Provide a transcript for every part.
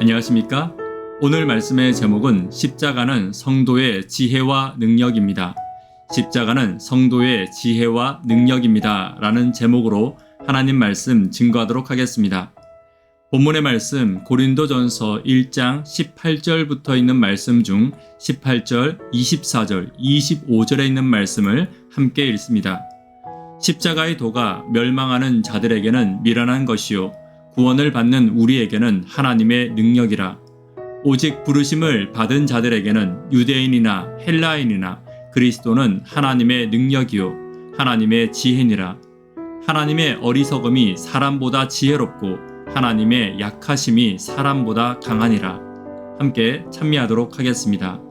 안녕하십니까? 오늘 말씀의 제목은 십자가는 성도의 지혜와 능력입니다. 십자가는 성도의 지혜와 능력입니다. 라는 제목으로 하나님 말씀 증거하도록 하겠습니다. 본문의 말씀 고린도전서 1장 18절부터 있는 말씀 중 18절, 24절, 25절에 있는 말씀을 함께 읽습니다. 십자가의 도가 멸망하는 자들에게는 미련한 것이요 구원을 받는 우리에게는 하나님의 능력이라. 오직 부르심을 받은 자들에게는 유대인이나 헬라인이나 그리스도는 하나님의 능력이요 하나님의 지혜니라. 하나님의 어리석음이 사람보다 지혜롭고 하나님의 약하심이 사람보다 강하니라. 함께 찬미하도록 하겠습니다.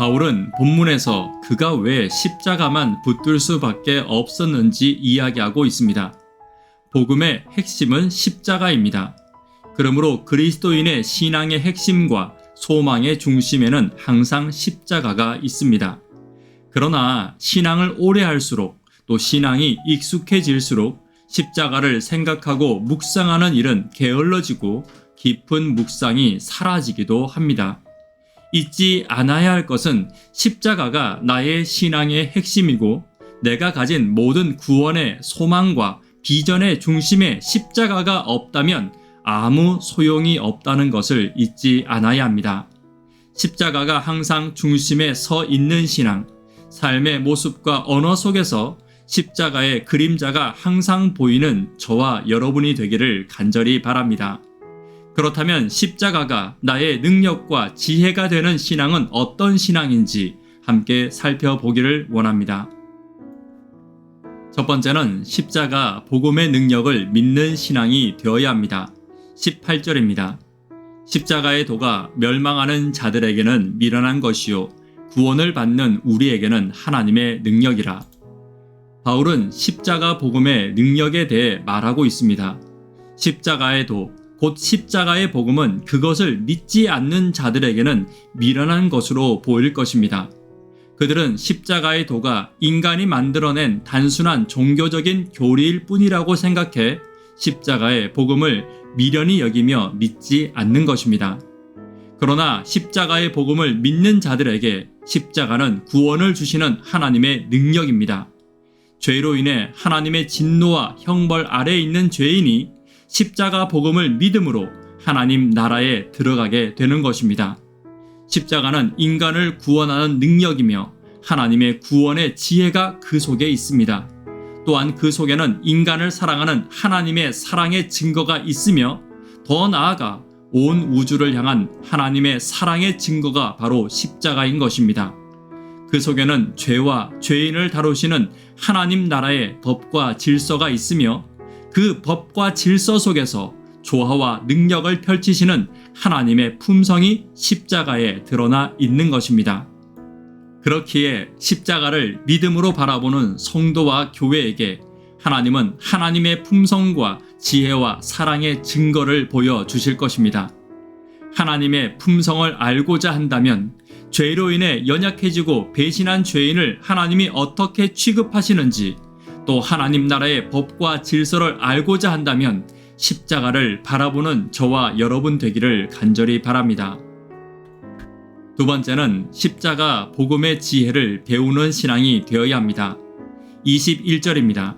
바울은 본문에서 그가 왜 십자가만 붙들 수밖에 없었는지 이야기하고 있습니다. 복음의 핵심은 십자가입니다. 그러므로 그리스도인의 신앙의 핵심과 소망의 중심에는 항상 십자가가 있습니다. 그러나 신앙을 오래 할수록 또 신앙이 익숙해질수록 십자가를 생각하고 묵상하는 일은 게을러지고 깊은 묵상이 사라지기도 합니다. 잊지 않아야 할 것은 십자가가 나의 신앙의 핵심이고 내가 가진 모든 구원의 소망과 비전의 중심에 십자가가 없다면 아무 소용이 없다는 것을 잊지 않아야 합니다. 십자가가 항상 중심에 서 있는 신앙, 삶의 모습과 언어 속에서 십자가의 그림자가 항상 보이는 저와 여러분이 되기를 간절히 바랍니다. 그렇다면 십자가가 나의 능력과 지혜가 되는 신앙은 어떤 신앙인지 함께 살펴보기를 원합니다. 첫 번째는 십자가 복음의 능력을 믿는 신앙이 되어야 합니다. 18절입니다. 십자가의 도가 멸망하는 자들에게는 미련한 것이요 구원을 받는 우리에게는 하나님의 능력이라. 바울은 십자가 복음의 능력에 대해 말하고 있습니다. 십자가의 도, 곧 십자가의 복음은 그것을 믿지 않는 자들에게는 미련한 것으로 보일 것입니다. 그들은 십자가의 도가 인간이 만들어낸 단순한 종교적인 교리일 뿐이라고 생각해 십자가의 복음을 미련히 여기며 믿지 않는 것입니다. 그러나 십자가의 복음을 믿는 자들에게 십자가는 구원을 주시는 하나님의 능력입니다. 죄로 인해 하나님의 진노와 형벌 아래에 있는 죄인이 십자가 복음을 믿음으로 하나님 나라에 들어가게 되는 것입니다. 십자가는 인간을 구원하는 능력이며 하나님의 구원의 지혜가 그 속에 있습니다. 또한 그 속에는 인간을 사랑하는 하나님의 사랑의 증거가 있으며 더 나아가 온 우주를 향한 하나님의 사랑의 증거가 바로 십자가인 것입니다. 그 속에는 죄와 죄인을 다루시는 하나님 나라의 법과 질서가 있으며 그 법과 질서 속에서 조화와 능력을 펼치시는 하나님의 품성이 십자가에 드러나 있는 것입니다. 그렇기에 십자가를 믿음으로 바라보는 성도와 교회에게 하나님은 하나님의 품성과 지혜와 사랑의 증거를 보여주실 것입니다. 하나님의 품성을 알고자 한다면 죄로 인해 연약해지고 배신한 죄인을 하나님이 어떻게 취급하시는지 또 하나님 나라의 법과 질서를 알고자 한다면 십자가를 바라보는 저와 여러분 되기를 간절히 바랍니다. 두 번째는 십자가 복음의 지혜를 배우는 신앙이 되어야 합니다. 21절입니다.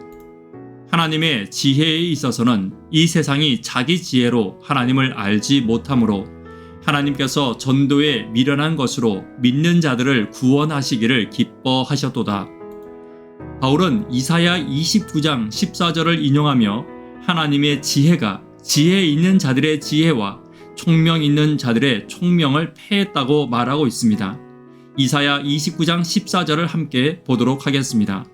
하나님의 지혜에 있어서는 이 세상이 자기 지혜로 하나님을 알지 못하므로 하나님께서 전도에 미련한 것으로 믿는 자들을 구원하시기를 기뻐하셨도다. 바울은 이사야 29장 14절을 인용하며 하나님의 지혜가 지혜 있는 자들의 지혜와 총명 있는 자들의 총명을 패했다고 말하고 있습니다. 이사야 29장 14절을 함께 보도록 하겠습니다.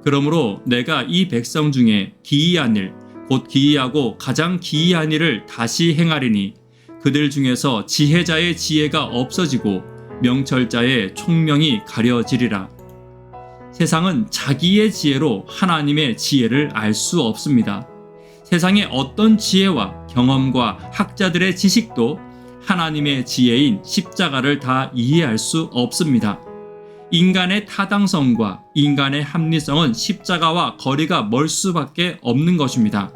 그러므로 내가 이 백성 중에 기이한 일, 곧 기이하고 가장 기이한 일을 다시 행하리니 그들 중에서 지혜자의 지혜가 없어지고 명철자의 총명이 가려지리라. 세상은 자기의 지혜로 하나님의 지혜를 알 수 없습니다. 세상의 어떤 지혜와 경험과 학자들의 지식도 하나님의 지혜인 십자가를 다 이해할 수 없습니다. 인간의 타당성과 인간의 합리성은 십자가와 거리가 멀 수밖에 없는 것입니다.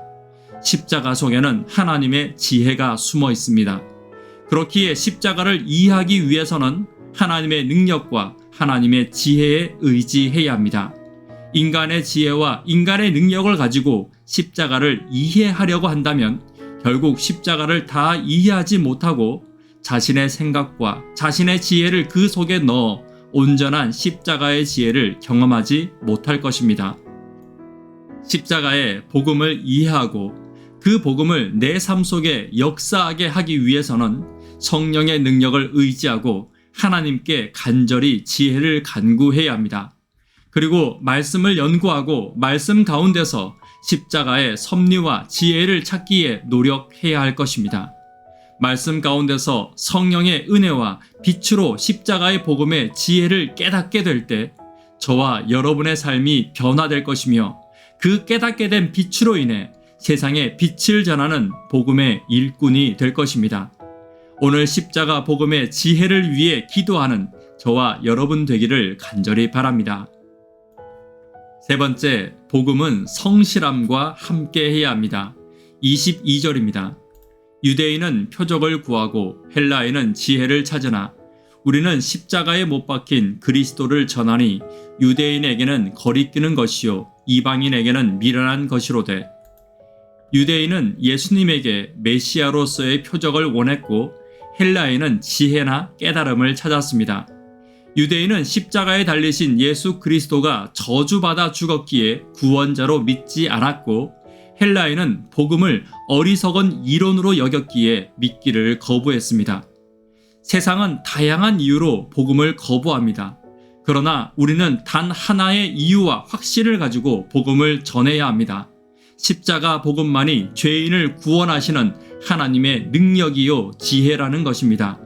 십자가 속에는 하나님의 지혜가 숨어 있습니다. 그렇기에 십자가를 이해하기 위해서는 하나님의 능력과 하나님의 지혜에 의지해야 합니다. 인간의 지혜와 인간의 능력을 가지고 십자가를 이해하려고 한다면 결국 십자가를 다 이해하지 못하고 자신의 생각과 자신의 지혜를 그 속에 넣어 온전한 십자가의 지혜를 경험하지 못할 것입니다. 십자가의 복음을 이해하고 그 복음을 내 삶 속에 역사하게 하기 위해서는 성령의 능력을 의지하고 하나님께 간절히 지혜를 간구해야 합니다. 그리고 말씀을 연구하고 말씀 가운데서 십자가의 섭리와 지혜를 찾기에 노력해야 할 것입니다. 말씀 가운데서 성령의 은혜와 빛으로 십자가의 복음의 지혜를 깨닫게 될 때 저와 여러분의 삶이 변화될 것이며 그 깨닫게 된 빛으로 인해 세상에 빛을 전하는 복음의 일꾼이 될 것입니다. 오늘 십자가 복음의 지혜를 위해 기도하는 저와 여러분 되기를 간절히 바랍니다. 세 번째, 복음은 성실함과 함께 해야 합니다. 22절입니다. 유대인은 표적을 구하고 헬라인은 지혜를 찾으나 우리는 십자가에 못 박힌 그리스도를 전하니 유대인에게는 거리끼는 것이요 이방인에게는 미련한 것이로되. 유대인은 예수님에게 메시아로서의 표적을 원했고 헬라인은 지혜나 깨달음을 찾았습니다. 유대인은 십자가에 달리신 예수 그리스도가 저주받아 죽었기에 구원자로 믿지 않았고 헬라인은 복음을 어리석은 이론으로 여겼기에 믿기를 거부했습니다. 세상은 다양한 이유로 복음을 거부합니다. 그러나 우리는 단 하나의 이유와 확신을 가지고 복음을 전해야 합니다. 십자가 복음만이 죄인을 구원하시는 하나님의 능력이요 지혜라는 것입니다.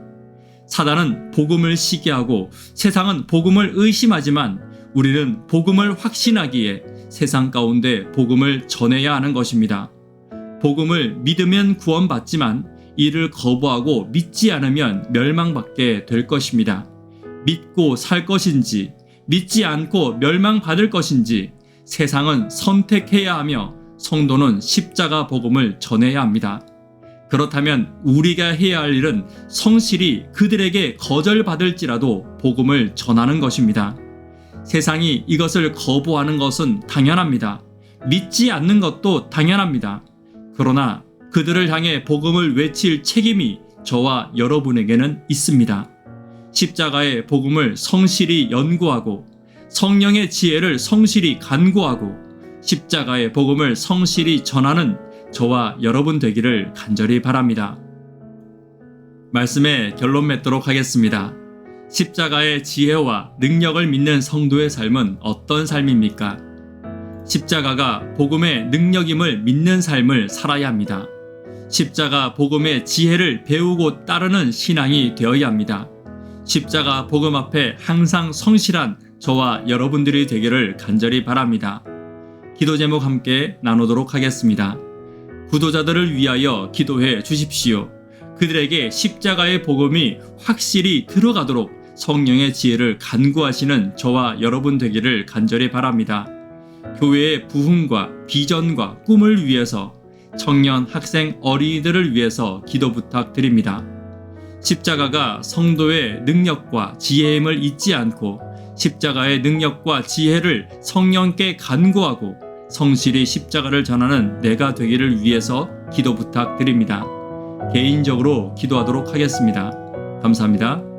사단은 복음을 시기하고 세상은 복음을 의심하지만 우리는 복음을 확신하기에 세상 가운데 복음을 전해야 하는 것입니다. 복음을 믿으면 구원받지만 이를 거부하고 믿지 않으면 멸망받게 될 것입니다. 믿고 살 것인지 믿지 않고 멸망받을 것인지 세상은 선택해야 하며 성도는 십자가 복음을 전해야 합니다. 그렇다면 우리가 해야 할 일은 성실히 그들에게 거절받을지라도 복음을 전하는 것입니다. 세상이 이것을 거부하는 것은 당연합니다. 믿지 않는 것도 당연합니다. 그러나 그들을 향해 복음을 외칠 책임이 저와 여러분에게는 있습니다. 십자가의 복음을 성실히 연구하고 성령의 지혜를 성실히 간구하고 십자가의 복음을 성실히 전하는 저와 여러분 되기를 간절히 바랍니다. 말씀의 결론 맺도록 하겠습니다. 십자가의 지혜와 능력을 믿는 성도의 삶은 어떤 삶입니까? 십자가가 복음의 능력임을 믿는 삶을 살아야 합니다. 십자가 복음의 지혜를 배우고 따르는 신앙이 되어야 합니다. 십자가 복음 앞에 항상 성실한 저와 여러분들이 되기를 간절히 바랍니다. 기도 제목 함께 나누도록 하겠습니다. 구도자들을 위하여 기도해 주십시오. 그들에게 십자가의 복음이 확실히 들어가도록 성령의 지혜를 간구하시는 저와 여러분 되기를 간절히 바랍니다. 교회의 부흥과 비전과 꿈을 위해서 청년, 학생, 어린이들을 위해서 기도 부탁드립니다. 십자가가 성도의 능력과 지혜임을 잊지 않고 십자가의 능력과 지혜를 성령께 간구하고 성실히 십자가를 전하는 내가 되기를 위해서 기도 부탁드립니다. 개인적으로 기도하도록 하겠습니다. 감사합니다.